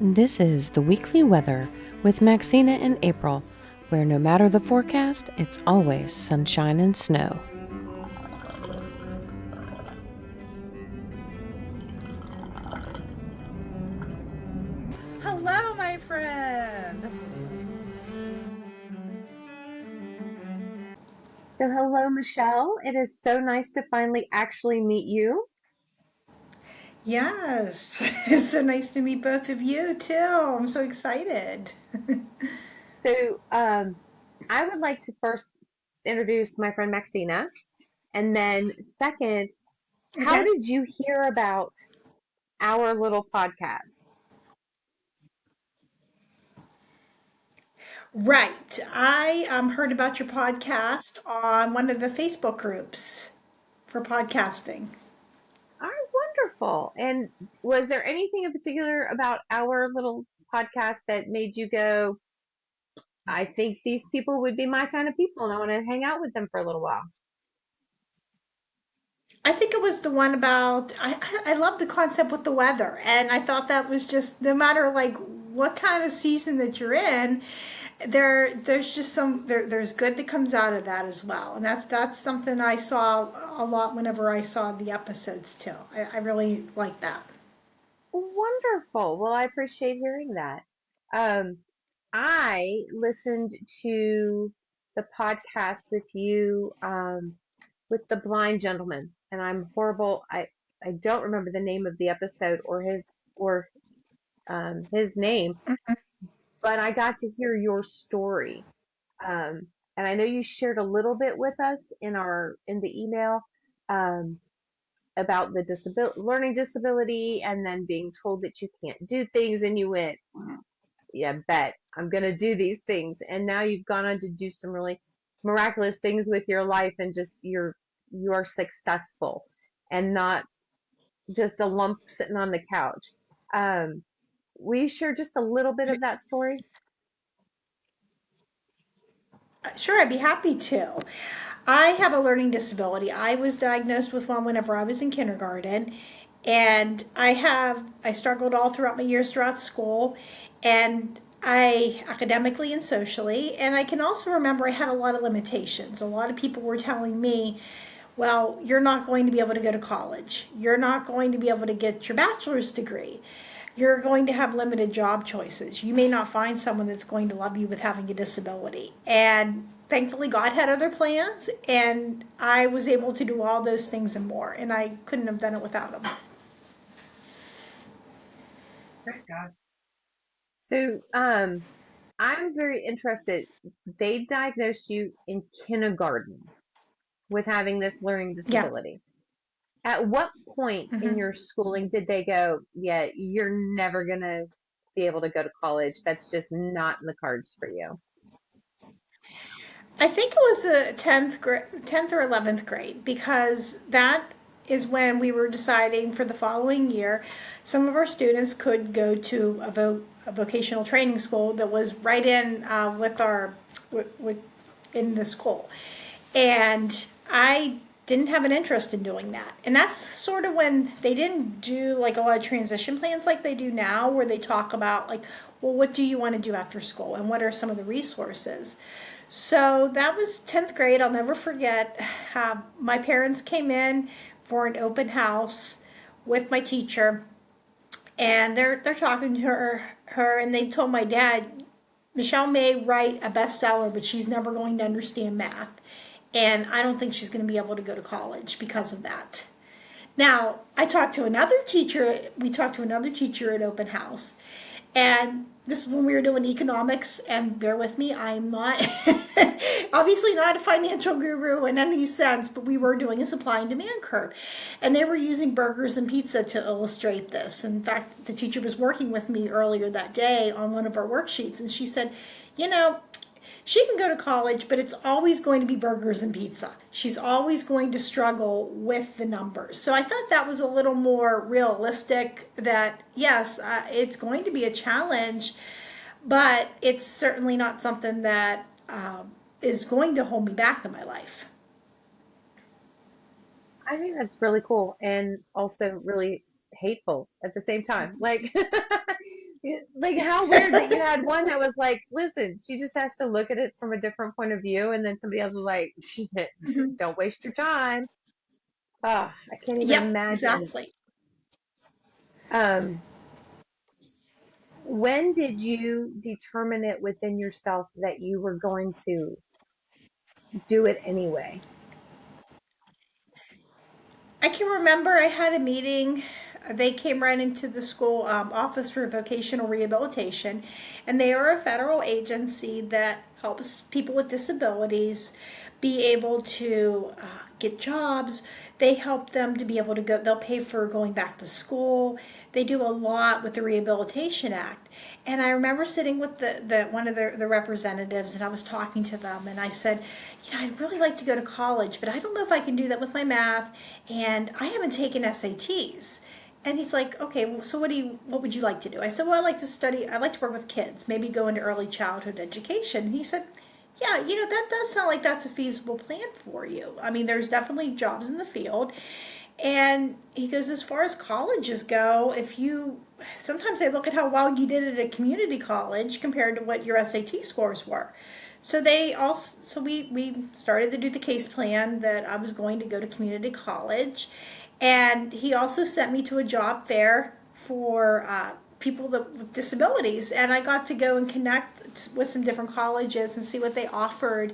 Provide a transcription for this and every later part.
This is the weekly weather with Maxina and April, where no matter the forecast, it's always sunshine and snow. Hello, my friend. So, hello, Michelle. It is so nice to finally actually meet you. Yes, it's so nice to meet both of you too. I'm so excited. So, I would like to first introduce my friend Maxina, and then second, how Okay. did you hear about our little podcast? Right. I heard about your podcast on one of the Facebook groups for podcasting. All right, wonderful. And was there anything in particular about our little podcast that made you go, I think these people would be my kind of people, and I want to hang out with them for a little while? I think it was the one about I love the concept with the weather, and I thought that was just no matter like what kind of season that you're in, there's just there's good that comes out of that as well, and that's something I saw a lot whenever I saw the episodes too. I really like that. Wonderful. Well, I appreciate hearing that. Um, I listened to the podcast with you, with the blind gentleman, and I'm horrible. I don't remember the name of the episode or his name, but I got to hear your story. And I know you shared a little bit with us in the email. Um, about the learning disability, and then being told that you can't do things, and you went, yeah, bet I'm gonna do these things, and now you've gone on to do some really miraculous things with your life, and just you're successful and not just a lump sitting on the couch. um will you share just a little bit of that story? Sure, I'd be happy to. I have a learning disability. I was diagnosed with one whenever I was in kindergarten, and I struggled all throughout my years throughout school, and I academically and socially, and I can also remember I had a lot of limitations. A lot of people were telling me, well, you're not going to be able to go to college. You're not going to be able to get your bachelor's degree. You're going to have limited job choices. You may not find someone that's going to love you with having a disability. And thankfully, God had other plans, and I was able to do all those things and more. And I couldn't have done it without Him. Praise God. So, I'm very interested. They diagnosed you in kindergarten with having this learning Yeah. disability. At what point in hmm your schooling did they go, yeah, you're never going to be able to go to college? That's just not in the cards for you. I think it was a 10th or 11th grade, because that is when we were deciding for the following year. Some of our students could go to a vocational training school that was right in with in the school, and I didn't have an interest in doing that. And that's sort of when they didn't do like a lot of transition plans like they do now, where they talk about like, well, what do you want to do after school and what are some of the resources. So that was 10th grade. I'll never forget. My parents came in for an open house with my teacher, and they're talking to her, and they told my dad, Michelle may write a bestseller, but she's never going to understand math, and I don't think she's going to be able to go to college because of that. Now, I talked to another teacher. We talked to another teacher at open house, and this is when we were doing economics. And bear with me, I'm not obviously not a financial guru in any sense, but we were doing a supply and demand curve, and they were using burgers and pizza to illustrate this. In fact, the teacher was working with me earlier that day on one of our worksheets, and she said, you know, she can go to college, but it's always going to be burgers and pizza. She's always going to struggle with the numbers. So I thought that was a little more realistic, that yes, it's going to be a challenge, but it's certainly not something that is going to hold me back in my life. I think that's really cool and also really hateful at the same time. Like, Like, how weird that you had one that was like, listen, she just has to look at it from a different point of view, and then somebody else was like, she didn't, Mhm. don't waste your time. Ah, I can't even Yep, imagine. exactly. Um, when did you determine it within yourself that you were going to do it anyway? I can remember I had a meeting. They came right into the school office for vocational rehabilitation, and they are a federal agency that helps people with disabilities be able to get jobs. They help them to be able to go, they'll pay for going back to school. They do a lot with the Rehabilitation Act. And I remember sitting with the one of the representatives, and I was talking to them, and I said, you know, I'd really like to go to college, but I don't know if I can do that with my math, and I haven't taken SATs. And he's like, okay, well, so what would you like to do? I said, well, I like to study, I like to work with kids, maybe go into early childhood education. And he said, yeah, you know, that does sound like that's a feasible plan for you. I mean, there's definitely jobs in the field. And he goes, as far as colleges go, if you sometimes they look at how well you did at a community college compared to what your SAT scores were. So we started to do the case plan that I was going to go to community college, and he also sent me to a job fair for people with disabilities, and I got to go and connect with some different colleges and see what they offered.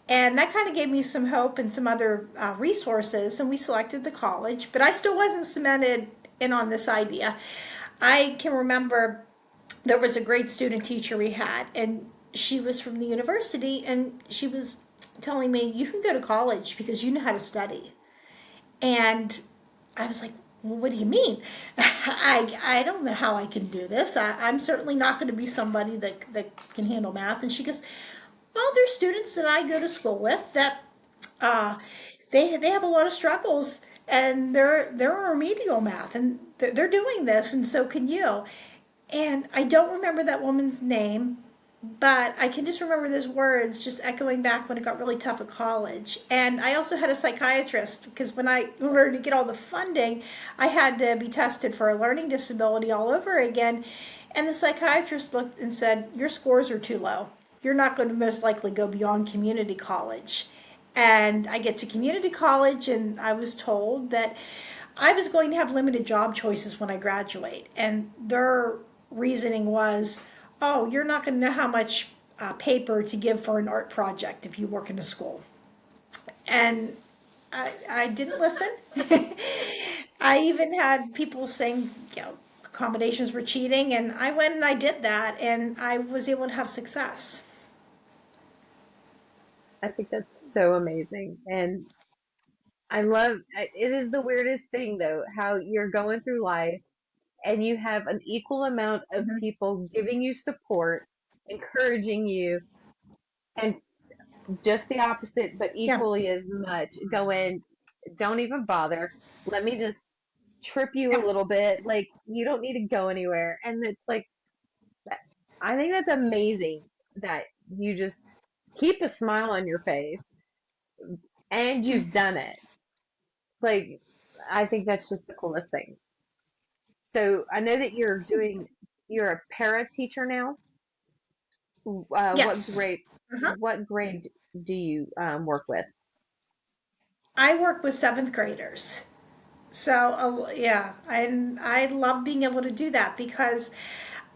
And that kind of gave me some hope and some other resources, and we selected the college, but I still wasn't cemented in on this idea. I can remember there was a great student teacher we had, and she was from the university, and she was telling me, you can go to college because you know how to study. And I was like, well, what do you mean? I don't know how I can do this. I'm certainly not going to be somebody that can handle math. And she goes, well, there's students that I go to school with that uh, they have a lot of struggles, and they're in remedial math, and they're doing this, and so can you. And I don't remember that woman's name, but I can just remember those words just echoing back when it got really tough at college. And I also had a psychiatrist because in order to get all the funding, I had to be tested for a learning disability all over again. And the psychiatrist looked and said, your scores are too low. You're not going to most likely go beyond community college. And I get to community college, and I was told that I was going to have limited job choices when I graduate. And their reasoning was, oh, you're not going to know how much paper to give for an art project if you work in a school. And I didn't listen. I even had people saying, you know, accommodations were cheating, and I went and I did that, and I was able to have success. I think that's so amazing. And it is the weirdest thing though, how you're going through life and you have an equal amount of Mm-hmm. people giving you support, encouraging you, and just the opposite, but Yeah. equally as much going, don't even bother. Let me just trip you a Yeah. little bit. Like, you don't need to go anywhere. And it's like, I think that's amazing that you just keep a smile on your face and you've done it. Like, I think that's just the coolest thing. So I know that you're a para teacher now. What Yes. grade, Uh-huh. what grade do you work with? I work with seventh graders. So yeah, and I love being able to do that because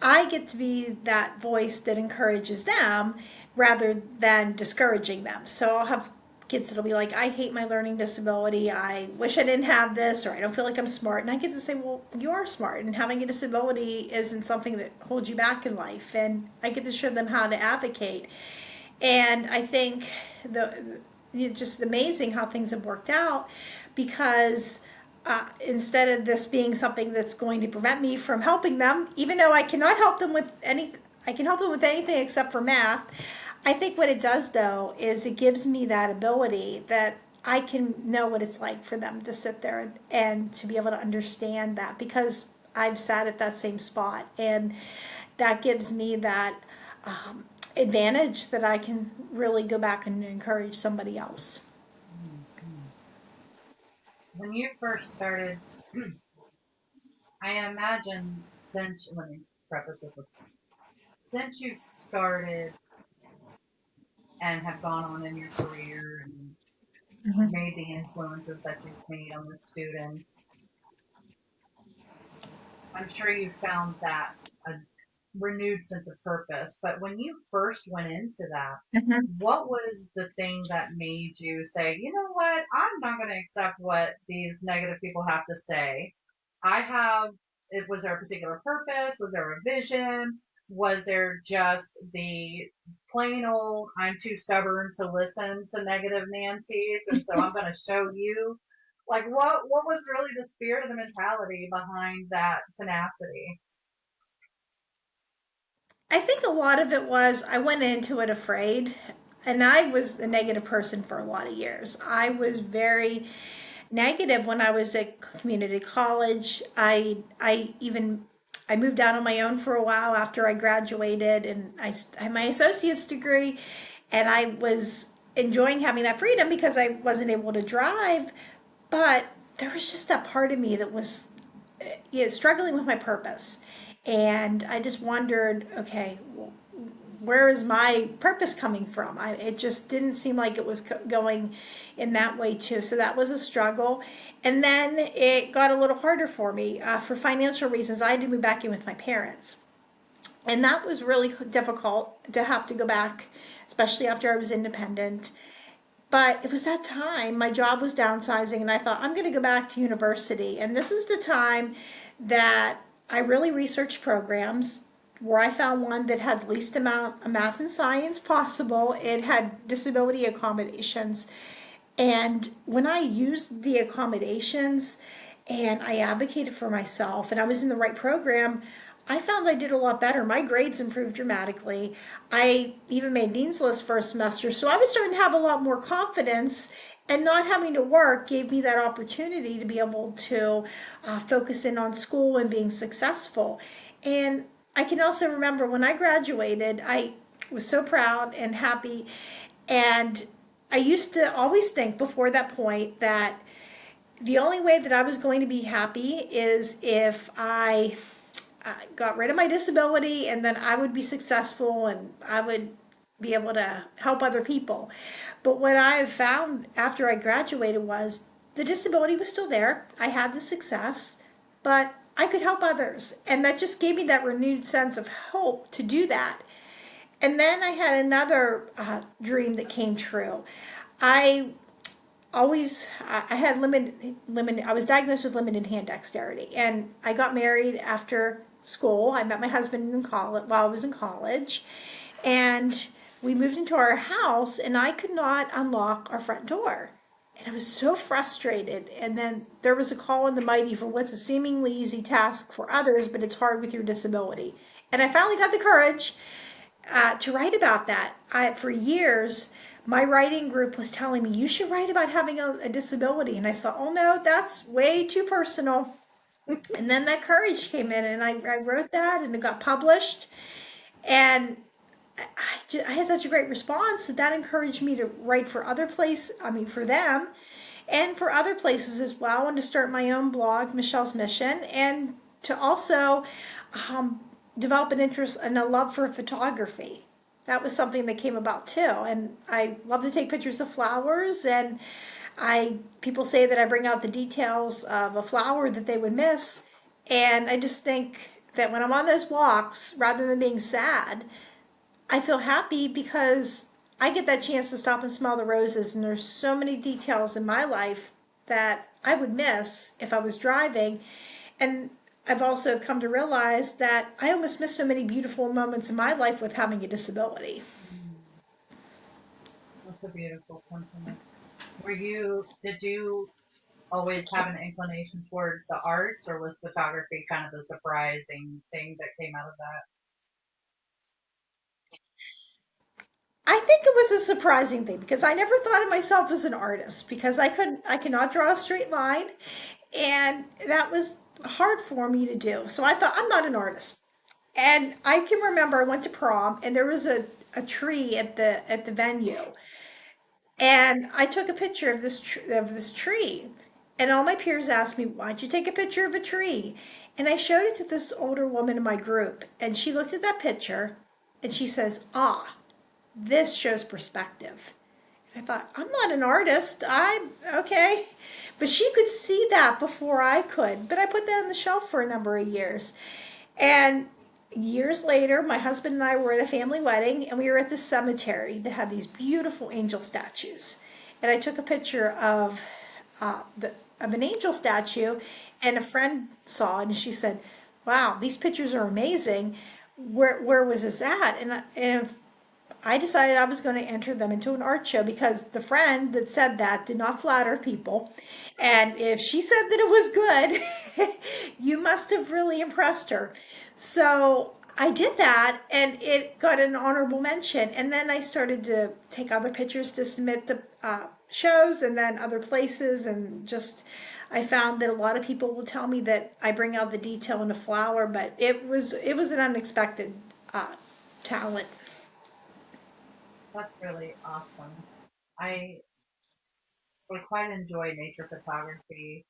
I get to be that voice that encourages them rather than discouraging them. So I'll have kids that'll be like, I hate my learning disability. I wish I didn't have this, or I don't feel like I'm smart. And I get to say, well, you are smart, and having a disability isn't something that holds you back in life. And I get to show them how to advocate. And I think it's just amazing how things have worked out because instead of this being something that's going to prevent me from helping them, even though I cannot help them with I can help them with anything except for math. I think what it does though is it gives me that ability that I can know what it's like for them to sit there and to be able to understand that because I've sat at that same spot, and that gives me that um, advantage that I can really go back and encourage somebody else. When you first started, I imagine since when you preface this with, since you've started and have gone on in your career and Mhm. made the influences that you've made on the students, I'm sure you found that a renewed sense of purpose. But when you first went into that, Mhm. what was the thing that made you say, you know what, I'm not going to accept what these negative people have to say? I have, it was there a particular purpose? Was there a vision? Was there just the plain old, I'm too stubborn to listen to negative Nancy's, and so I'm going to show you? Like, what was really the spirit of the mentality behind that tenacity? I think a lot of it was I went into it afraid, and I was a negative person for a lot of years. I was very negative when I was at community college. I moved out on my own for a while after I graduated, and I had my associate's degree, and I was enjoying having that freedom because I wasn't able to drive, but there was just that part of me that was, struggling with my purpose. And I just wondered, okay, well, where is my purpose coming from? It just didn't seem like it was going in that way too. So that was a struggle. And then it got a little harder for me for financial reasons. I had to move back in with my parents. And that was really difficult to have to go back, especially after I was independent. But it was that time, my job was downsizing, and I thought, I'm going to go back to university. And this is the time that I really researched programs where I found one that had the least amount of math and science possible. It had disability accommodations. And when I used the accommodations and I advocated for myself and I was in the right program, I found I did a lot better. My grades improved dramatically. I even made Dean's List first semester. So I was starting to have a lot more confidence, and not having to work gave me that opportunity to be able to focus in on school and being successful. And I can also remember when I graduated, I was so proud and happy. And I used to always think before that point that the only way that I was going to be happy is if I got rid of my disability, and then I would be successful and I would be able to help other people. But what I've found after I graduated was the disability was still there. I had the success, but I could help others. And that just gave me that renewed sense of hope to do that. And then I had another dream that came true. I I had limited I was diagnosed with limited hand dexterity, and I got married after school. I met my husband in college while I was in college, and we moved into our house, and I could not unlock our front door. And I was so frustrated. And then there was a call in the mighty for what's a seemingly easy task for others, but it's hard with your disability. And I finally got the courage to write about that. For years, my writing group was telling me, you should write about having a disability. And I thought, oh no, that's way too personal. And then that courage came in, and I wrote that, and it got published. And I had such a great response that encouraged me to write for other places, I mean, for them, and for other places as well, and to start my own blog, Michelle's Mission, and to also um, develop an interest and a love for photography. That was something that came about too. And I love to take pictures of flowers, and I people say that I bring out the details of a flower that they would miss. And I just think that when I'm on those walks, rather than being sad, I feel happy because I get that chance to stop and smell the roses. And there's so many details in my life that I would miss if I was driving. And I've also come to realize that I almost miss so many beautiful moments in my life with having a disability. That's a beautiful sentiment. Did you always have an inclination towards the arts, or was photography kind of the surprising thing that came out of that? I think it was a surprising thing because I never thought of myself as an artist because I cannot draw a straight line, and that was hard for me to do. So I thought I'm not an artist. And I can remember I went to prom, and there was a tree at the venue, and I took a picture of this tree, and all my peers asked me, "Why'd you take a picture of a tree?" And I showed it to this older woman in my group, and she looked at that picture and she says, "Ah, this shows perspective." I thought, I'm not an artist. I'm okay. But she could see that before I could. But I put that on the shelf for a number of years. And years later, my husband and I were at a family wedding, and we were at the cemetery that had these beautiful angel statues. And I took a picture of an angel statue, and a friend saw it, and she said, "Wow, these pictures are amazing. Where was this at?" And I decided I was going to enter them into an art show because the friend that said that did not flatter people. And if she said that it was good, you must have really impressed her. So I did that and it got an honorable mention. And then I started to take other pictures to submit to shows and then other places. And just, I found that a lot of people will tell me that I bring out the detail in a flower, but it was an unexpected talent. That's really awesome. I quite enjoy nature photography.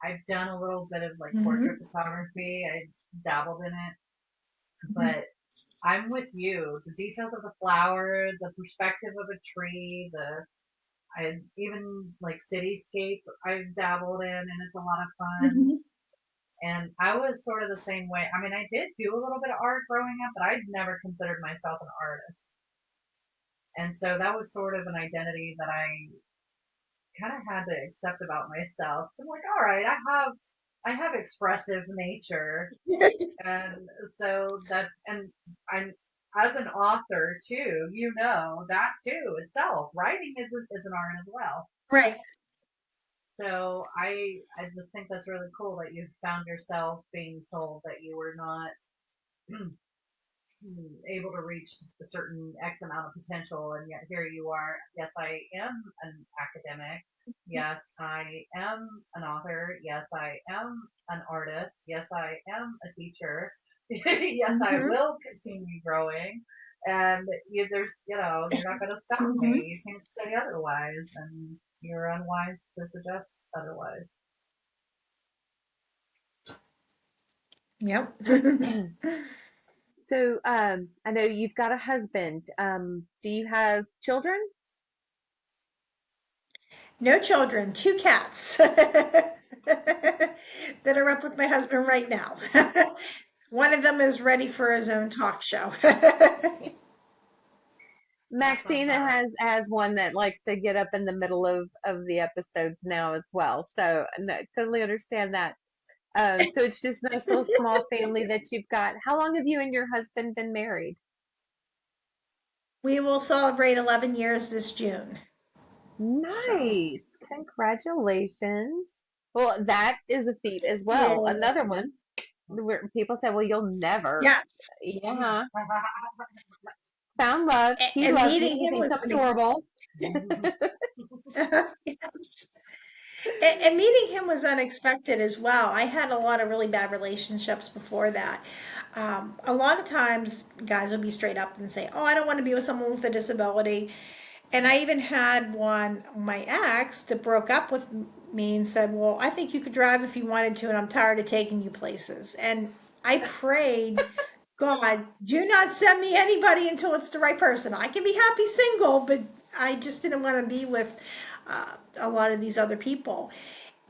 I've done a little bit of like portrait photography. I dabbled in it, but I'm with you. The details of the flower, the perspective of a tree, I even like cityscape I've dabbled in, and it's a lot of fun. Mhm. And I was sort of the same way. I mean, I did do a little bit of art growing up, but I'd never considered myself an artist. And so that was sort of an identity that I kind of had to accept about myself. So I'm like, all right, I have expressive nature, and so and I'm as an author too. That too itself, writing is an art as well. Right. So I just think that's really cool that you found yourself being told that you were not able to reach a certain X amount of potential, and yet here you are. Yes, I am an academic. Yes, I am an author. Yes, I am an artist. Yes, I am a teacher. Yes, I Hmm. will continue growing. And you're not going to stop me. Hmm. You can't say otherwise, and you're unwise to suggest otherwise. Yep. So, I know you've got a husband. Do you have children? No children, two cats that are up with my husband right now. One of them is ready for his own talk show. That's on Maxina her. has one that likes to get up in the middle of the episodes now as well. So, no, totally understand that. So it's just a nice little small family that you've got. How long have you and your husband been married? We will celebrate 11 years this June. So, Nice. Congratulations. Well, that is a feat as well. yeah. Another one where people say, well, you'll never. Yes. Yeah. Found love. He And loves me. meeting He him thinks was I'm adorable. yes. And meeting him was unexpected as well. I had a lot of really bad relationships before that. A lot of times, guys will be straight up and say, "Oh, I don't want to be with someone with a disability." And I even had my ex that broke up with me and said, "Well, I think you could drive if you wanted to, and I'm tired of taking you places." And I prayed, "God, do not send me anybody until it's the right person. I can be happy single, but I just didn't want to be with a lot of these other people."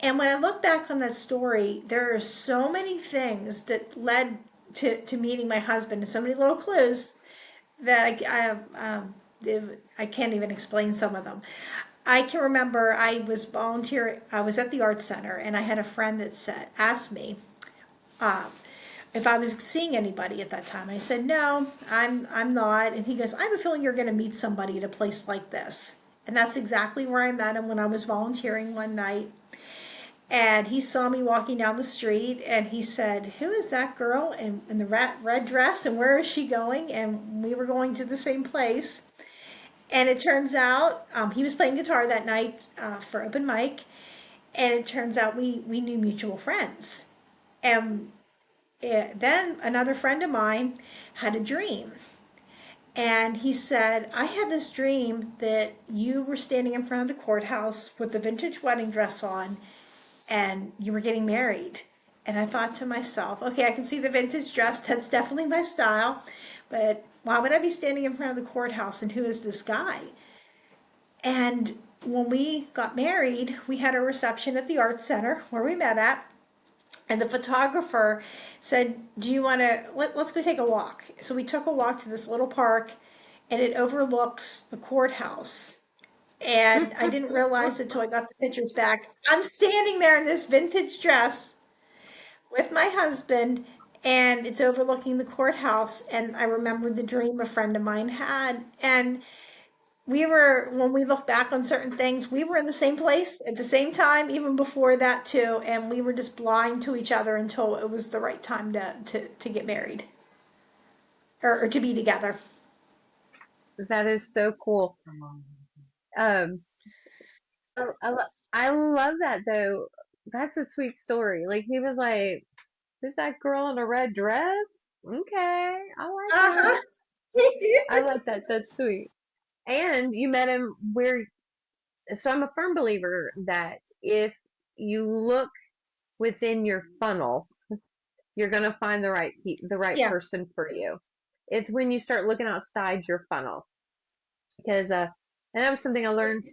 And when I look back on that story, there are so many things that led to meeting my husband and so many little clues that I can't even explain some of them. I can remember I was volunteering, I was at the art center, and I had a friend that asked me uh, if I was seeing anybody at that time. I said, "No, I'm not." And he goes, "I have a feeling you're going to meet somebody at a place like this." And that's exactly where I met him when I was volunteering one night. And he saw me walking down the street and he said, "Who is that girl in the red dress and where is she going?" And we were going to the same place. And it turns out he was playing guitar that night for open mic. And it turns out we knew mutual friends. And then another friend of mine had a dream. And he said, "I had this dream that you were standing in front of the courthouse with the vintage wedding dress on and you were getting married." And I thought to myself, okay, I can see the vintage dress. That's definitely my style. But why would I be standing in front of the courthouse and who is this guy? And when we got married, we had a reception at the art center where we met at. And the photographer said, do you want to, let's go take a walk. So we took a walk to this little park and it overlooks the courthouse. And I didn't realize it until I got the pictures back. I'm standing there in this vintage dress with my husband, and it's overlooking the courthouse. And I remembered the dream a friend of mine had. And when we look back on certain things, we were in the same place at the same time, even before that, too. And we were just blind to each other until it was the right time to get married or to be together. That is so cool. Um, I love that though. That's a sweet story. Like he was like, "Who's that girl in a red dress?" Okay, I like Uh-huh. that. I like that. That's sweet. And you met him where, so I'm a firm believer that if you look within your funnel, you're gonna find the right Yeah. person for you. It's when you start looking outside your funnel. Because and that was something I learned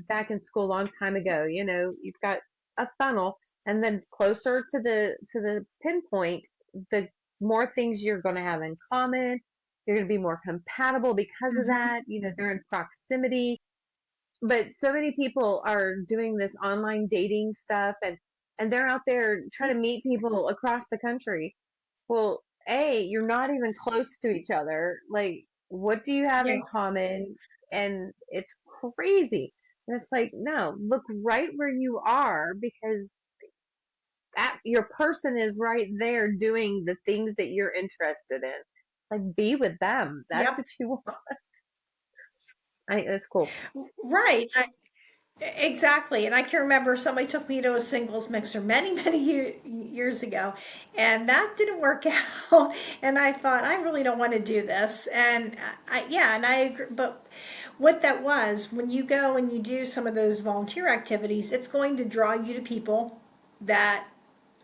back in school a long time ago. You know, you've got a funnel, and then closer to the pinpoint, the more things you're going to have in common. You're going to be more compatible because of Hmm. that. You know, they're in proximity. But so many people are doing this online dating stuff, and they're out there trying to meet people across the country. Well, you're not even close to each other. Like, what do you have Yeah. in common? And it's crazy. And it's like, no, look right where you are because that your person is right there doing the things that you're interested in. It's like be with them. That's Yep. what you want. It's cool. Right. Exactly. And I can remember somebody took me to a singles mixer many, many years ago, and that didn't work out. And I thought, I really don't want to do this. And yeah, and I agree. But what that was, when you go and you do some of those volunteer activities, it's going to draw you to people that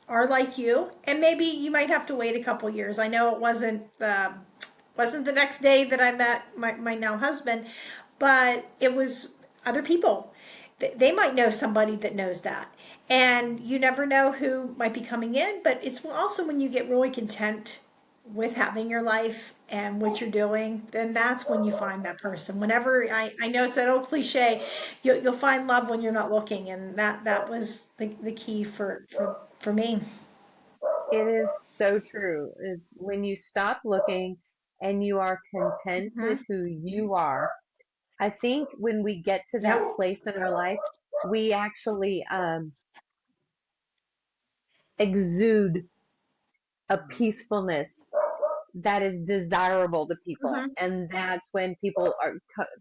are like you, and maybe you might have to wait a couple years. I know it wasn't the next day that I met my now husband, but it was other people. They might know somebody that knows that. And you never know who might be coming in, but it's also when you get really content with having your life and what you're doing, then that's when you find that person. Whenever I know it's that old cliche, you'll find love when you're not looking, and that was the key for me. It is so true. It's when you stop looking and you are content with Hmm. who you are. I think when we get to that Yep. place in our life, we actually exude a peacefulness that is desirable to people. Hmm. And that's when people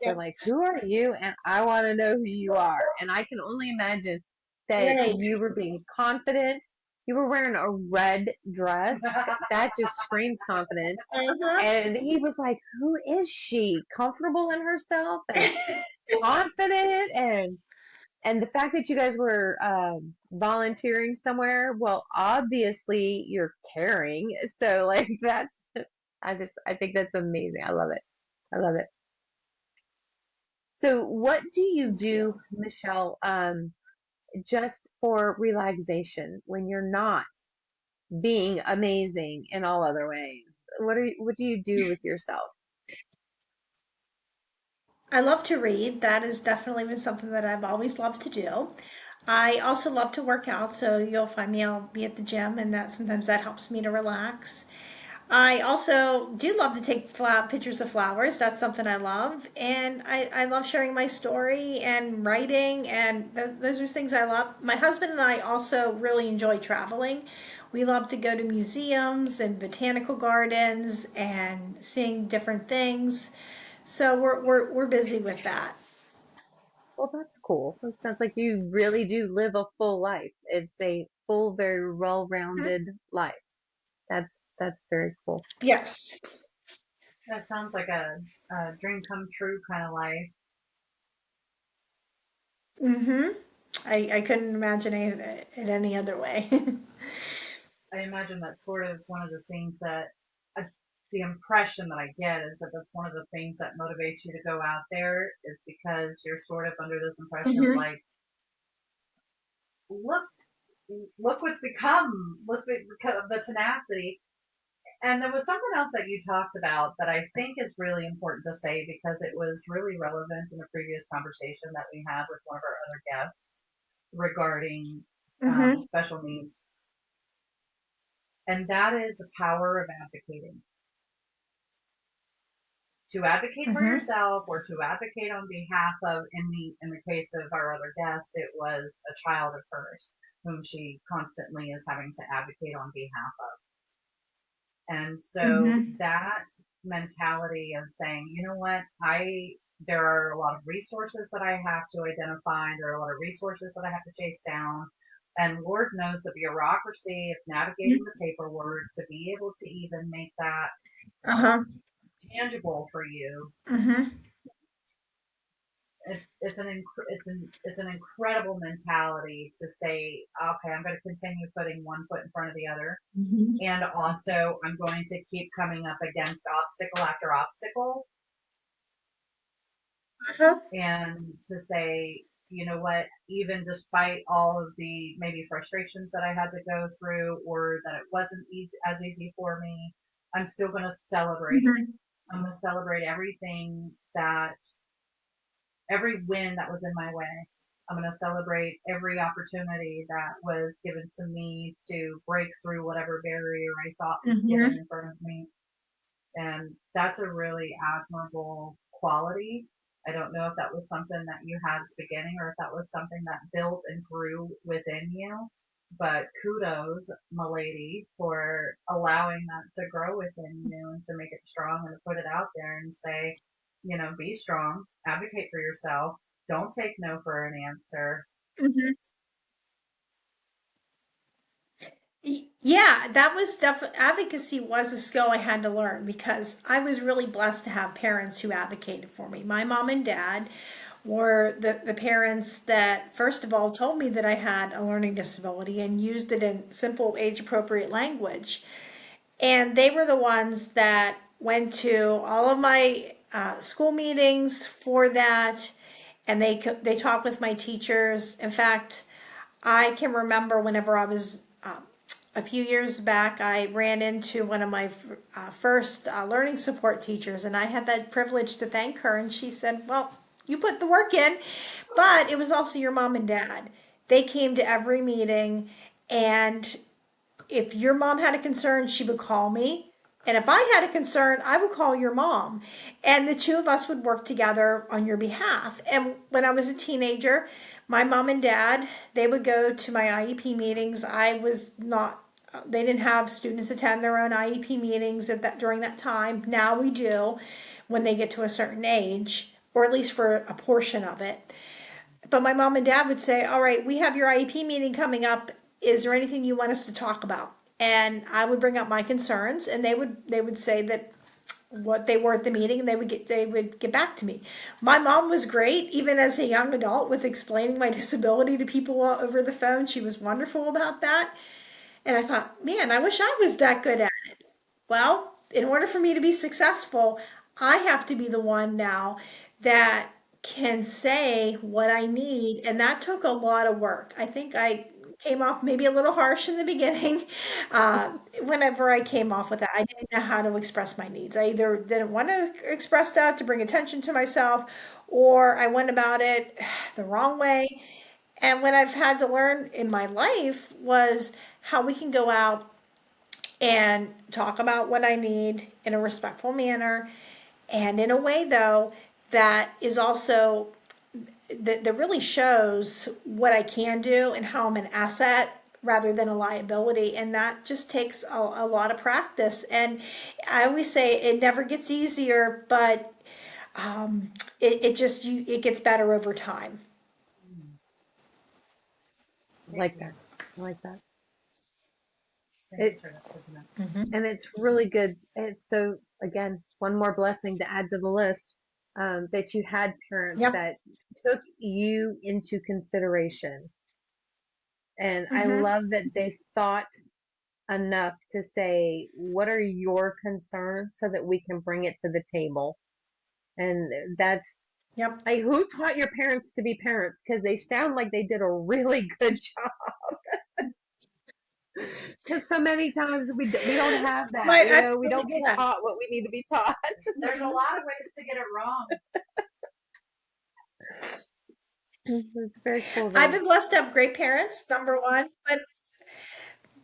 they're Yep. like, "Who are you?" And I want to know who you are. And I can only imagine that Right. you were being confident. You were wearing a red dress. That just screams confidence. Uh-huh. And he was like, "Who is she? Comfortable in herself and confident and the fact that you guys were volunteering somewhere, well, obviously you're caring. So like that's I think that's amazing. I love it. I love it. So what do you Thank you. do, Michelle, just for relaxation when you're not being amazing in all other ways? What do you do with yourself? I love to read. That has definitely been something that I've always loved to do. I also love to work out, so you'll find me, I'll be at the gym, and that sometimes that helps me to relax. I also do love to take pictures of flowers. That's something I love. And I love sharing my story and writing, and those are things I love. My husband and I also really enjoy traveling. We love to go to museums and botanical gardens and seeing different things. So we're busy with that. Well, that's cool. It sounds like you really do live a full life. It's a full, very Mhm. well-rounded life. That's very cool. Yes. That sounds like a dream come true kind of life. Mm-hmm. I couldn't imagine it any other way. I imagine that's sort of one of the things that I, the impression that I get is that that's one of the things that motivates you to go out there is because you're sort of under this impression of Mm-hmm. like, look, look what's become, because of the tenacity. And there was something else that you talked about that I think is really important to say because it was really relevant in a previous conversation that we had with one of our other guests regarding Mm-hmm. special needs. And that is the power of advocating. To advocate for Mm-hmm. yourself or to advocate on behalf of, in the case of our other guest, it was a child of hers whom she constantly is having to advocate on behalf of. And so Mm-hmm. that mentality of saying, you know what, there are a lot of resources that I have to identify, there are a lot of resources that I have to chase down. And Lord knows the bureaucracy of navigating the paperwork to be able to even make that Uh-huh. tangible for you. Mm-hmm. It's an incredible mentality to say, okay, I'm going to continue putting one foot in front of the other, Mm-hmm. and also I'm going to keep coming up against obstacle after obstacle, Uh-huh. and to say, you know what, even despite all of the maybe frustrations that I had to go through or that it wasn't as easy for me, I'm still going to celebrate. Mm-hmm. I'm going to celebrate every win that was in my way. I'm going to celebrate every opportunity that was given to me to break through whatever barrier I thought was given Mm-hmm. in front of me. And that's a really admirable quality. I don't know if that was something that you had at the beginning or if that was something that built and grew within you. But kudos, milady, for allowing that to grow within you and to make it strong and to put it out there and say, be strong, advocate for yourself, don't take no for an answer. Mm-hmm. Yeah, that was definitely advocacy was a skill I had to learn because I was really blessed to have parents who advocated for me. My mom and dad were the parents that, first of all, told me that I had a learning disability and used it in simple, age appropriate language. And they were the ones that went to all of my school meetings for that, and they talked with my teachers. In fact, I can remember whenever I was a few years back, I ran into one of my first learning support teachers, and I had that privilege to thank her. And she said, "Well, you put the work in, but it was also your mom and dad. They came to every meeting, and if your mom had a concern, she would call me. And if I had a concern, I would call your mom. And the two of us would work together on your behalf." And when I was a teenager, my mom and dad, they would go to my IEP meetings. I was not, they didn't have students attend their own IEP meetings at that during that time. Now we do when they get to a certain age, or at least for a portion of it. But my mom and dad would say, "All right, we have your IEP meeting coming up. Is there anything you want us to talk about?" And I would bring up my concerns, and they would say that what they were at the meeting, and they would get back to me. My mom was great, even as a young adult, with explaining my disability to people over the phone. She was wonderful about that. And I thought, man, I wish I was that good at it. Well, in order for me to be successful, I have to be the one now that can say what I need. And that took a lot of work. I think I came off maybe a little harsh in the beginning. Whenever I came off with that, I didn't know how to express my needs. I either didn't want to express that to bring attention to myself, or I went about it the wrong way. And what I've had to learn in my life was how we can go out and talk about what I need in a respectful manner and in a way, though, that is also that really shows what I can do and how I'm an asset rather than a liability. And that just takes a lot of practice. And I always say it never gets easier, but it gets better over time. I Thank like you. that. I like that. Thank you It for that sentiment. and it's really good. It's so again, one more blessing to add to the list, that you had parents Yep. that took you into consideration. And I Mm-hmm. love that they thought enough to say, what are your concerns so that we can bring it to the table? And that's Yep. like, who taught your parents to be parents? Because they sound like they did a really good job. Because so many times we don't have that, My you I know, we really don't get blessed. taught what we need to be taught. There's a lot of ways to get it wrong. It's very cool I've though. been blessed to have great parents, number one,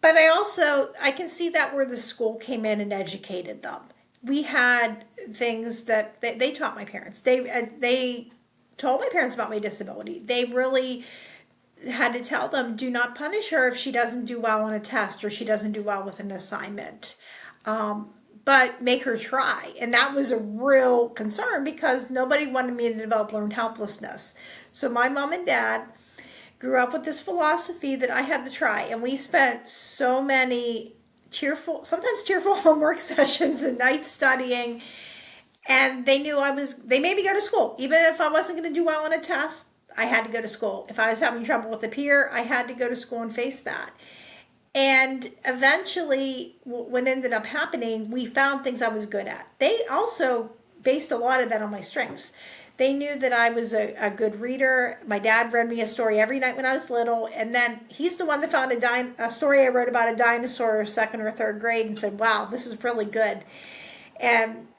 but I also I can see that where the school came in and educated them. We had things that they taught my parents. They told my parents about my disability. They really had to tell them, do not punish her if she doesn't do well on a test or she doesn't do well with an assignment. But make her try. And that was a real concern because nobody wanted me to develop learned helplessness. So my mom and dad grew up with this philosophy that I had to try. And we spent so many sometimes tearful homework sessions and nights studying. And they knew they made me go to school. Even if I wasn't going to do well on a test, I had to go to school. If I was having trouble with a peer, I had to go to school and face that. And eventually, what ended up happening, we found things I was good at. They also based a lot of that on my strengths. They knew that I was a good reader. My dad read me a story every night when I was little. And then he's the one that found a story I wrote about a dinosaur second or third grade and said, wow, this is really good. And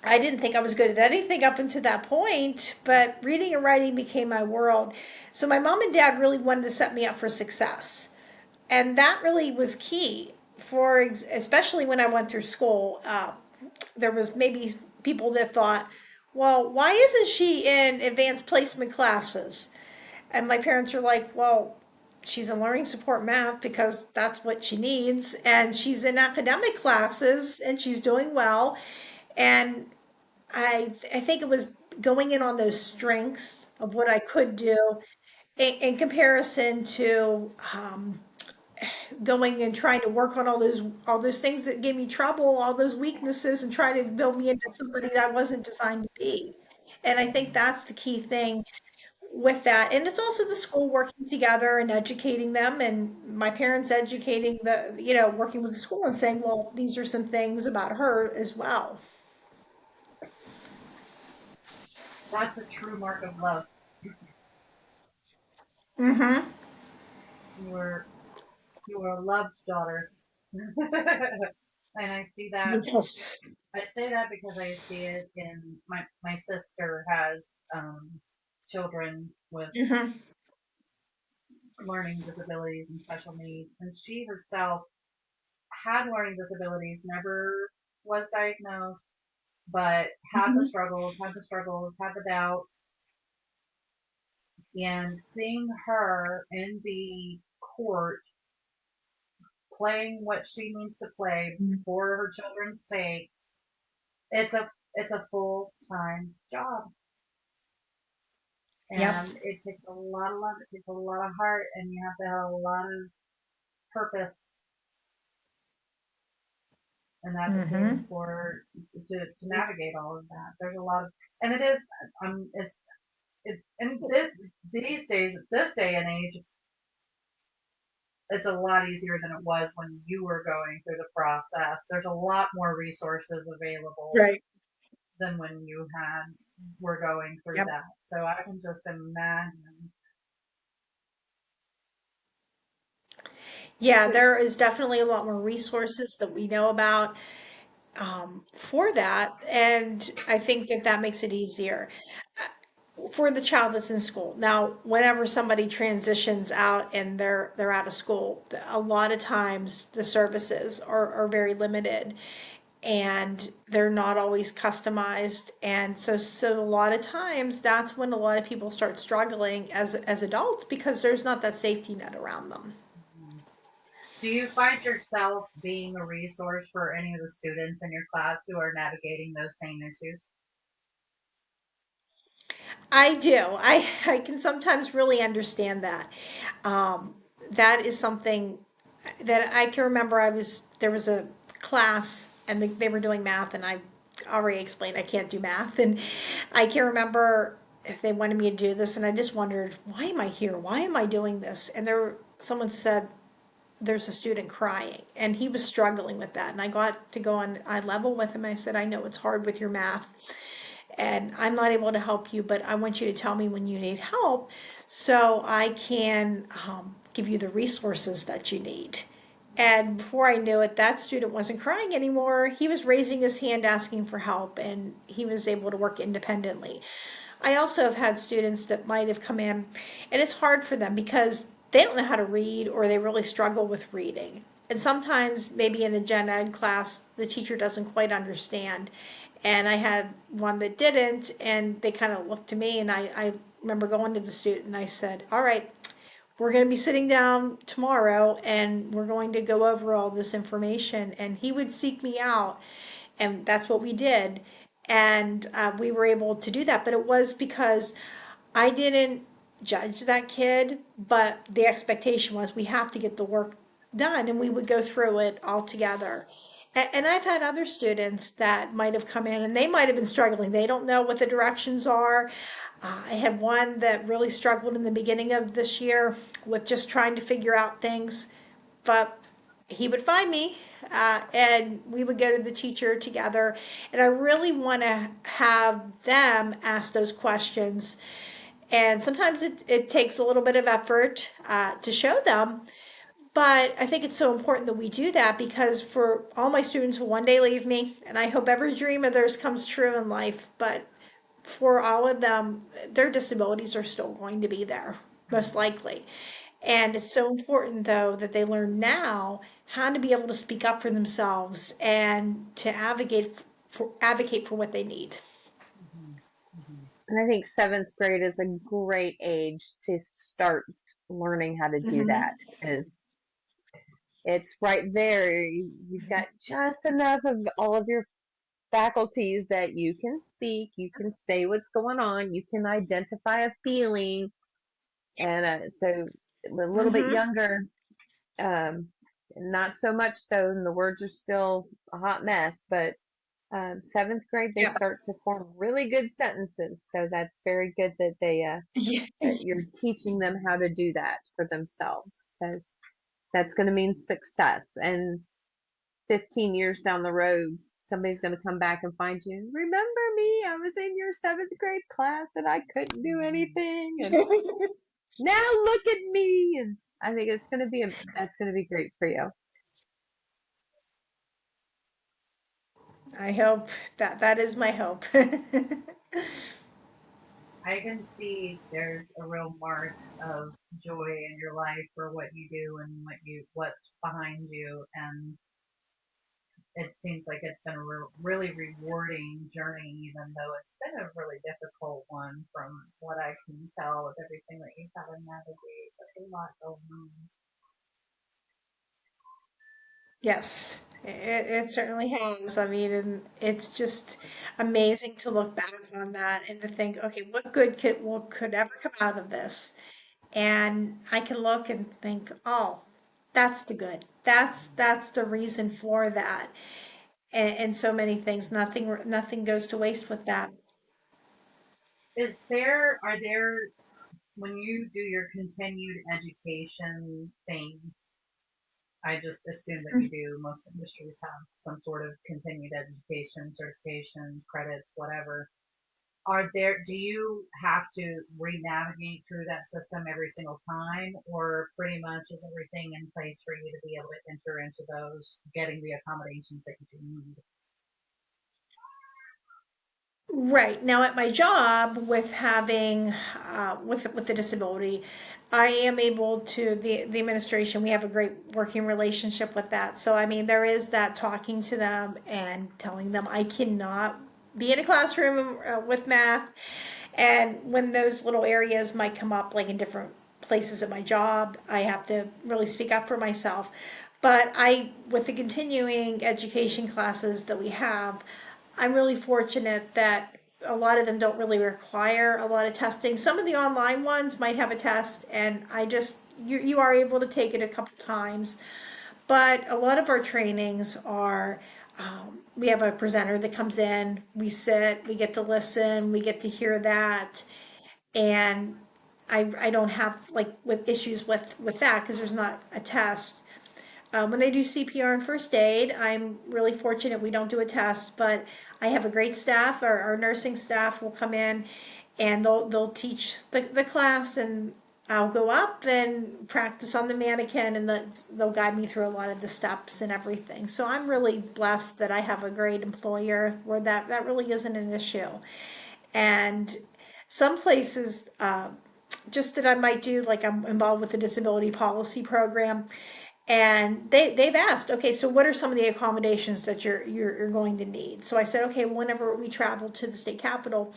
I didn't think I was good at anything up until that point, but reading and writing became my world. So my mom and dad really wanted to set me up for success. And that really was key especially when I went through school. There was maybe people that thought, well, why isn't she in advanced placement classes? And my parents are like, well, she's in learning support math because that's what she needs. And she's in academic classes and she's doing well. And I think it was going in on those strengths of what I could do in comparison to going and trying to work on all those things that gave me trouble, all those weaknesses, and try to build me into somebody that I wasn't designed to be. And I think that's the key thing with that. And it's also the school working together and educating them, and my parents educating working with the school and saying, well, these are some things about her as well. That's a true mark of love. Mm-hmm. You were you were a loved daughter. And I see that. Yes. I say that because I see it in my sister has children with Mm-hmm. learning disabilities and special needs, and she herself had learning disabilities, never was diagnosed, but had the Mm-hmm. struggles, had the doubts, and seeing her in the court playing what she needs to play for her children's sake, it's a full time job. Yep. And it takes a lot of love, it takes a lot of heart, and you have to have a lot of purpose and advocating Mm-hmm. for to navigate all of that. There's a lot of, and it is, and it is these days, this day and age, it's a lot easier than it was when you were going through the process. There's a lot more resources available Right. than when you were going through Yep. that. So I can just imagine. Yeah, 'Cause there is definitely a lot more resources that we know about for that, and I think that that makes it easier for the child that's in school. Now, whenever somebody transitions out and they're out of school, a lot of times the services are very limited and they're not always customized. And so a lot of times that's when a lot of people start struggling as adults because there's not that safety net around them. Do you find yourself being a resource for any of the students in your class who are navigating those same issues? I do. I can sometimes really understand that. Um, that is something that I can remember. There was a class and they were doing math, and I already explained I can't do math, and I can remember if they wanted me to do this, and I just wondered, why am I here? Why am I doing this? And someone said, there's a student crying, and he was struggling with that. And I got to go on eye level with him. I said, I know it's hard with your math, and I'm not able to help you, but I want you to tell me when you need help so I can give you the resources that you need. And before I knew it, that student wasn't crying anymore. He was raising his hand asking for help, and he was able to work independently. I also have had students that might have come in, and it's hard for them because they don't know how to read or they really struggle with reading. And sometimes, maybe in a gen ed class, the teacher doesn't quite understand. And I had one that didn't, and they kind of looked to me, and I remember going to the student and I said, all right, we're going to be sitting down tomorrow and we're going to go over all this information. And he would seek me out, and that's what we did. And we were able to do that. But it was because I didn't judge that kid, but the expectation was we have to get the work done, and we would go through it all together. And I've had other students that might have come in and they might have been struggling. They don't know what the directions are. I had one that really struggled in the beginning of this year with just trying to figure out things, but he would find me, and we would go to the teacher together. And I really want to have them ask those questions. And sometimes it takes a little bit of effort to show them, but I think it's so important that we do that because for all my students who one day leave me, and I hope every dream of theirs comes true in life, but for all of them, their disabilities are still going to be there, most likely. And it's so important, though, that they learn now how to be able to speak up for themselves and to advocate for what they need. Mhm. Mhm. And I think seventh grade is a great age to start learning how to do Hmm. that because it's right there. You've got just enough of all of your faculties that you can speak, you can say what's going on, you can identify a feeling. And so a little bit Hmm. younger, um, not so much so, and the words are still a hot mess, but seventh grade they Yeah. start to form really good sentences. So that's very good that Yeah. that you're teaching them how to do that for themselves because that's going to mean success. And 15 years down the road, somebody's going to come back and find you. Remember me? I was in your seventh grade class and I couldn't do anything. And now look at me. And I think it's going to be, that's going to be great for you. I hope that is my hope. I can see there's a real mark of joy in your life for what you do and what's behind you, and it seems like it's been a really rewarding journey, even though it's been a really difficult one from what I can tell with everything that you've had to navigate. There's a lot going on. Yes, it certainly has. I mean, and it's just amazing to look back on that and to think, okay, what could ever come out of this? And I can look and think, oh, that's the good. That's the reason for that. And so many things, nothing goes to waste with that. Are there, when you do your continued education things, I just assume that you do. Most industries have some sort of continued education, certification, credits, whatever. Do you have to re-navigate through that system every single time, or pretty much is everything in place for you to be able to enter into those, getting the accommodations that you do need? Right. Now at my job with having with the disability, I am able to the administration, we have a great working relationship with that. So I mean there is that talking to them and telling them I cannot be in a classroom with math, and when those little areas might come up like in different places at my job, I have to really speak up for myself. But with the continuing education classes that we have, I'm really fortunate that a lot of them don't really require a lot of testing. Some of the online ones might have a test, and you are able to take it a couple times. But a lot of our trainings are, we have a presenter that comes in, we sit, we get to listen, we get to hear that, and I don't have like with issues with that because there's not a test. when they do CPR and first aid, I'm really fortunate we don't do a test, but I have a great staff. Our nursing staff will come in and they'll teach the class, and I'll go up and practice on the mannequin, and they'll guide me through a lot of the steps and everything. So I'm really blessed that I have a great employer where that really isn't an issue. And some places, just that I might do, like I'm involved with the disability policy program, and they've asked, okay, so what are some of the accommodations that you're going to need? So I said, okay, whenever we travel to the state capitol,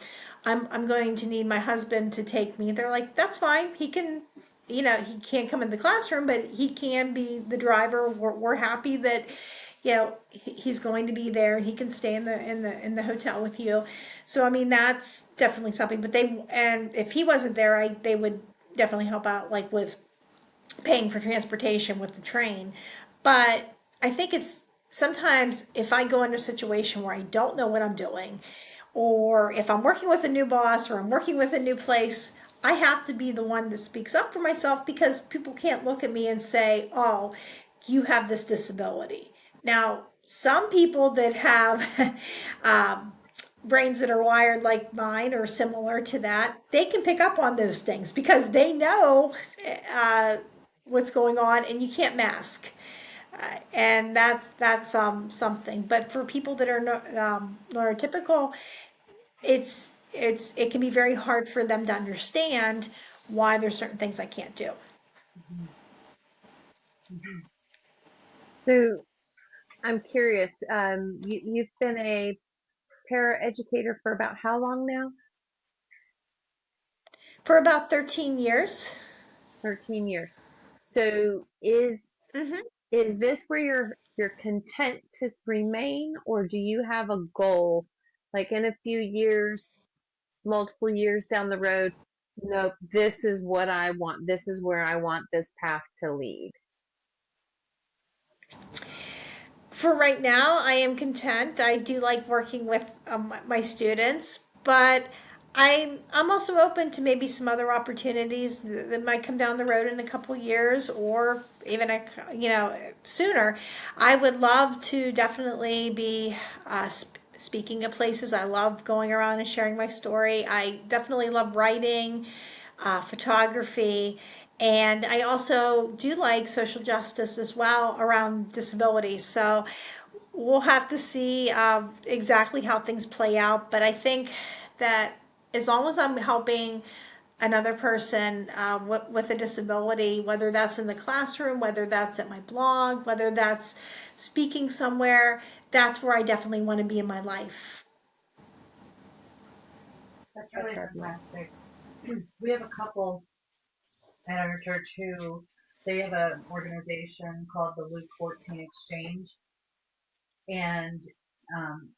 I'm going to need my husband to take me. They're like, that's fine. He can, he can't come in the classroom, but he can be the driver. We're happy that, he's going to be there, and he can stay in the hotel with you. So I mean, that's definitely something. But and if he wasn't there, they would definitely help out, like with paying for transportation with the train. But I think it's sometimes if I go into a situation where I don't know what I'm doing, or if I'm working with a new boss or I'm working with a new place, I have to be the one that speaks up for myself, because people can't look at me and say, oh, you have this disability. Now, some people that have brains that are wired like mine or similar to that, they can pick up on those things because they know uh, what's going on, and you can't mask. And that's something. But for people that are neurotypical, it can be very hard for them to understand why there's certain things I can't do. Mhm. Mhm. So I'm curious. You've been a paraeducator for about how long now? For about 13 years. 13 years. So is this where you're content to remain, or do you have a goal, like in a few years, multiple years down the road? Nope, this is what I want. This is where I want this path to lead. For right now, I am content. I do like working with my students, but I'm also open to maybe some other opportunities that might come down the road in a couple years, or even sooner. I would love to definitely be speaking at places. I love going around and sharing my story. I definitely love writing, photography, and I also do like social justice as well around disabilities. So we'll have to see exactly how things play out. But I think that as long as I'm helping another person with a disability, whether that's in the classroom, whether that's at my blog, whether that's speaking somewhere, that's where I definitely want to be in my life. That's That's really lovely. fantastic. We have a couple at our church who they have an organization called the Luke 14 Exchange, and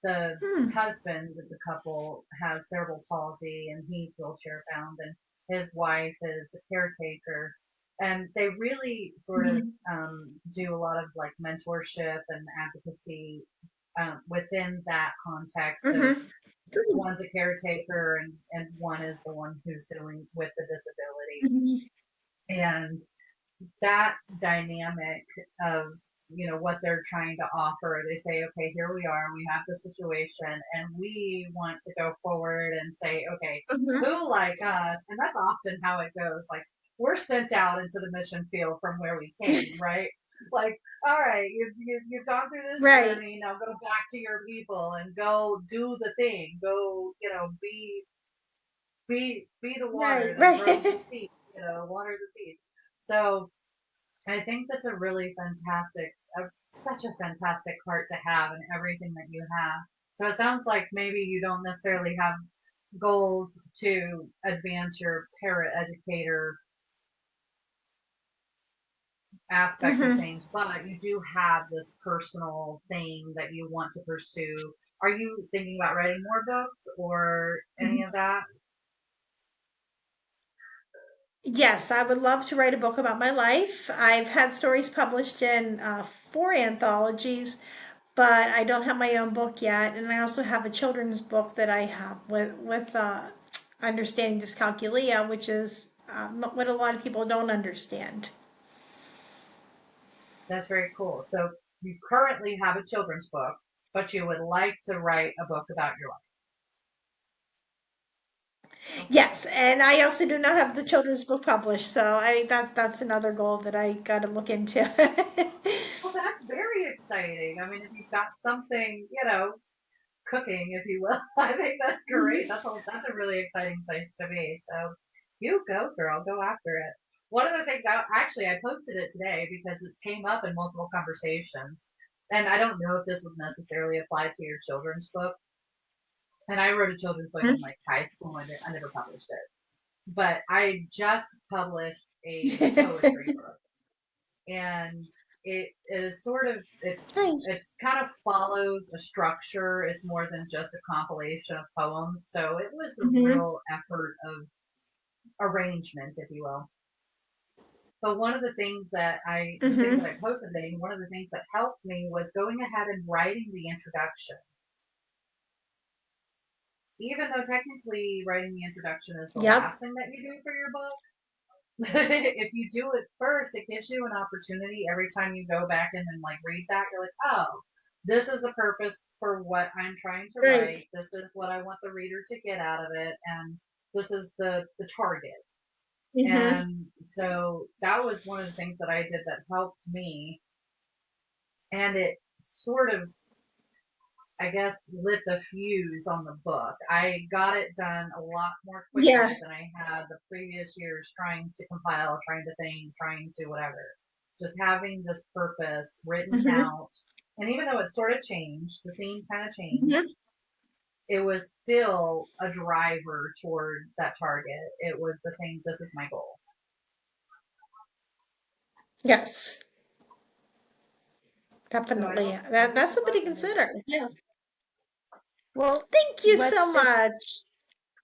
the Hmm. husband of the couple has cerebral palsy and he's wheelchair bound, and his wife is a caretaker, and they really sort of Mhm. do a lot of like mentorship and advocacy within that context of Mhm. Good. one's a caretaker and one is the one who's dealing with the disability. Mhm. And that dynamic of what they're trying to offer, they say, okay, here we are, we have the situation, and we want to go forward and say, okay, Mhm. who like us? And that's often how it goes. Like, we're sent out into the mission field from where we came, right? Like, all right, you've gone through this Right. journey, now go back to your people and go do the thing, go, be the water Right. that grows the Right. seed, water the seeds. So I think that's a really fantastic, such a fantastic heart to have in everything that you have. So it sounds like maybe you don't necessarily have goals to advance your paraeducator aspect of Mhm. things, but you do have this personal thing that you want to pursue. Are you thinking about writing more books or any of that? Yes, I would love to write a book about my life. I've had stories published in four anthologies, but I don't have my own book yet. And I also have a children's book that I have with understanding dyscalculia, which is what a lot of people don't understand. That's very cool. So you currently have a children's book, but you would like to write a book about your life. Okay. Yes, and I also do not have the children's book published, so that's another goal that I got to look into. Well, that's very exciting. I mean, if you've got something, cooking, if you will, I think that's great. That's a really exciting place to be. So you go, girl, go after it. One of the things actually I posted it today because it came up in multiple conversations, and I don't know if this would necessarily apply to your children's book. And I wrote a children's book in like high school, and I never published it. But I just published a poetry book, and it is sort of it Nice. kind of follows a structure. It's more than just a compilation of poems, so it was a Hmm. real effort of arrangement, if you will. But one of the things the thing that Hmm. I posted today, one of the things that helped me was going ahead and writing the introduction. Even though technically writing the introduction is the Yep. last thing that you do for your book, if you do it first, it gives you an opportunity every time you go back in and like read that. You're like, oh, this is a purpose for what I'm trying to Right. write. This is what I want the reader to get out of it, and this is the target. Hmm. And so that was one of the things that I did that helped me, and it sort of, I guess, lit the fuse on the book. I got it done a lot more Yeah. quickly than I had the previous years trying to compile, trying to think, trying to whatever. Just having this purpose written Hmm. out. And even though it sort of changed, the theme kind of changed, Hmm. it was still a driver toward that target. It was the same, this is my goal. Yes, So definitely. I hope That's it something to resonates. consider. Yeah. Well, Thank you let's so just much.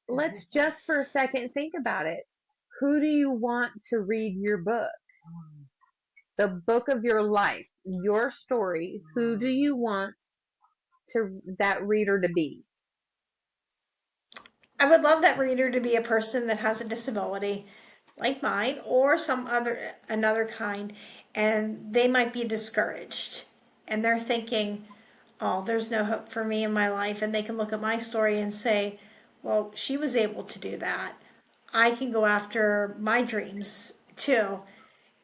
let's just for a second think about it. Who do you want to read your book? The book of your life, your story. Who do you want to that reader to be? I would love that reader to be a person that has a disability like mine or some other another kind, and they might be discouraged and they're thinking, oh, there's no hope for me in my life, and they can look at my story and say, well, she was able to do that. I can go after my dreams too.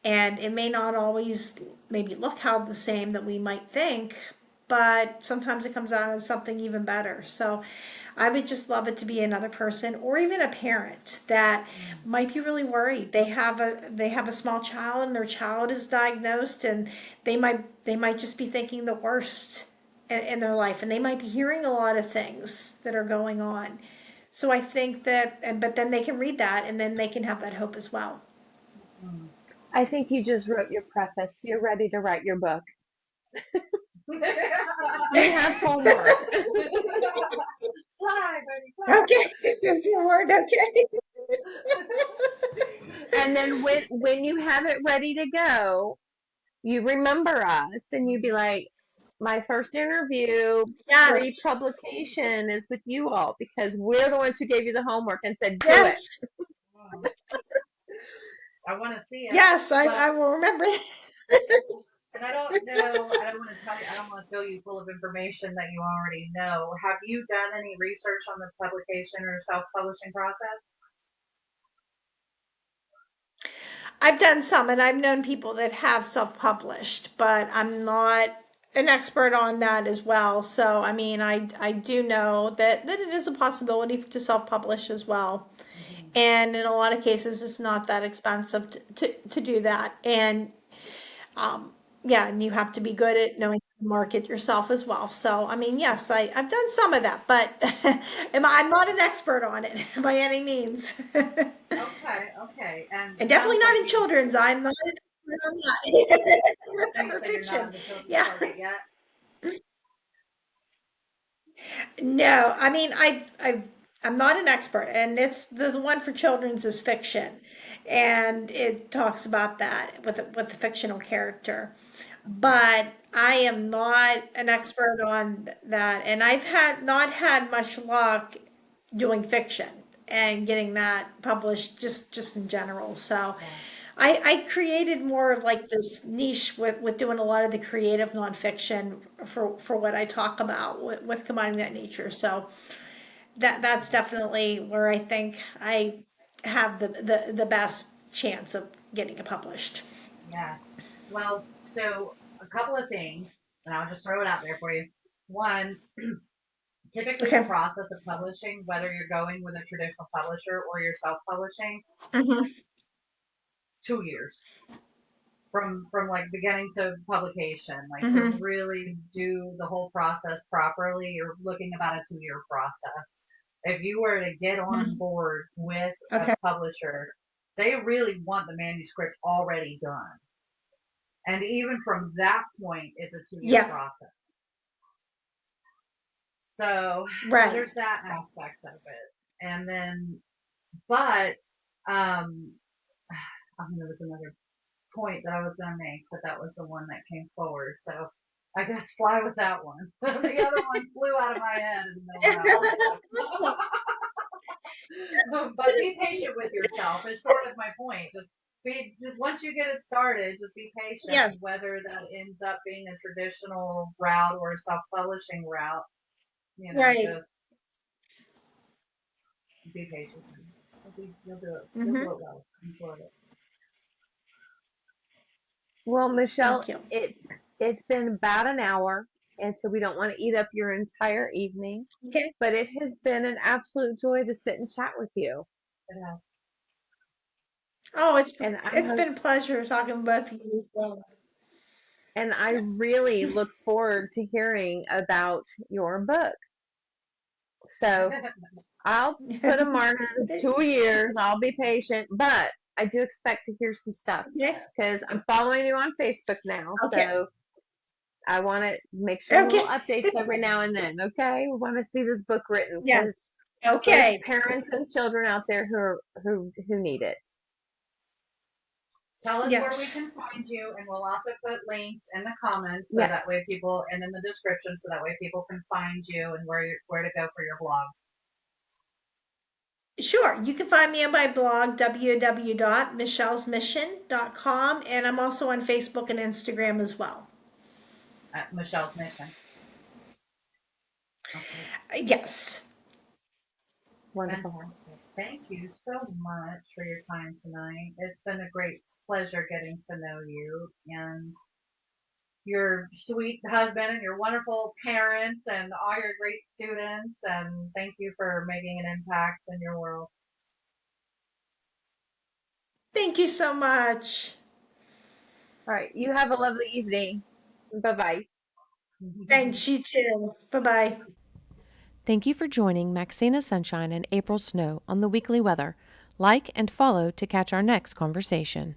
And it may not always maybe look how the same that we might think, but sometimes it comes out as something even better. So I would just love it to be another person or even a parent that might be really worried. They have a small child and their child is diagnosed, and they might just be thinking the worst in their life, and they might be hearing a lot of things that are going on. So I think that, but then they can read that and then they can have that hope as well. Mm. I think you just wrote your preface. You're ready to write your book. You have homework. Fly, baby, fly. Okay, forward. Okay. And then when you have it ready to go, you remember us and you be like, my first interview Yes. pre-publication is with you all because we're the ones who gave you the homework and said do it. Yes. Mm. I want to see it. Yes. I Well, will remember. and I don't know, I don't want to tell you, I don't want to fill you full of information that you already know. Have you done any research on the publication or self-publishing process? I've done some, and I've known people that have self-published, but I'm not an expert on that as well. So, I mean, I do know that it is a possibility to self-publish as well. Hmm. And in a lot of cases, it's not that expensive to do that. And Um, yeah, and you have to be good at knowing how to market yourself as well. So, I mean, yes, I've done some of that, but I'm not an expert on it by any means. Okay, okay. And And it definitely sounds not like in you, children's. I'm not an expert on that. oh, you Or said you're not fiction. in the children's Yeah. target yet? No, I mean, I'm not an expert, and it's the one for children's is fiction, and it talks about that with the fictional character. But I am not an expert on that, and I've had not had much luck doing fiction and getting that published just in general. So, Yeah. I created more of like this niche with doing a lot of the creative nonfiction for what I talk about with combining that nature. So that's definitely where I think I have the best chance of getting it published. Yeah. Well, so a couple of things, and I'll just throw it out there for you. One, typically the Okay. process of publishing, whether you're going with a traditional publisher or you're self-publishing, Hmm. 2 years from like beginning to publication. Like to Hmm. really do the whole process properly, you're looking about a 2-year process. If you were to get on board with a Okay. publisher, they really want the manuscript already done. And even from that point, it's a 2-year Yeah. process. So Right. there's that aspect of it. And then, but, I mean, there was another point that I was going to make, but that was the one that came forward. So I guess fly with that one. The other one flew out of my head in the middle of that one. But be patient with yourself is sort of my point. Just once you get it started, just be patient. Yes. Whether that ends up being a traditional route or a self-publishing route, Right. just be patient. You'll do it. You'll Hmm. do it well. I'm sure of it. Well, Michelle, Thank you. it's been about an hour, and so we don't want to eat up your entire evening, Okay. but it has been an absolute joy to sit and chat with you. It has. Oh, And I it's hope, been a pleasure talking with both of you as well. and I really look forward to hearing about your book. So I'll put a marker of 2 years. I'll be patient, but I do expect to hear some stuff Yeah. because I'm following you on Facebook now. Okay. So I want to make sure little Okay. updates every now and then. Okay, we want to see this book written Yes. because there's Okay. parents and children out there who need it. Tell us where we Yes. can find you, and we'll also put links in the comments so that Yes. way people, and in the description, so that way people can find you and where to go for your blogs. Sure. You can find me on my blog, www.michellesmission.com, and I'm also on Facebook and Instagram as well. At Michelle's Mission. Okay. Yes. Wonderful. Fantastic. Thank you so much for your time tonight. It's been a great pleasure getting to know you and your sweet husband and your wonderful parents and all your great students. And thank you for making an impact in your world. Thank you so much. All right. You have a lovely evening. Bye bye. Thanks, you too. Bye bye. Thank you for joining Maxina Sunshine and April Snow on the Weekly Weather. Like and follow to catch our next conversation.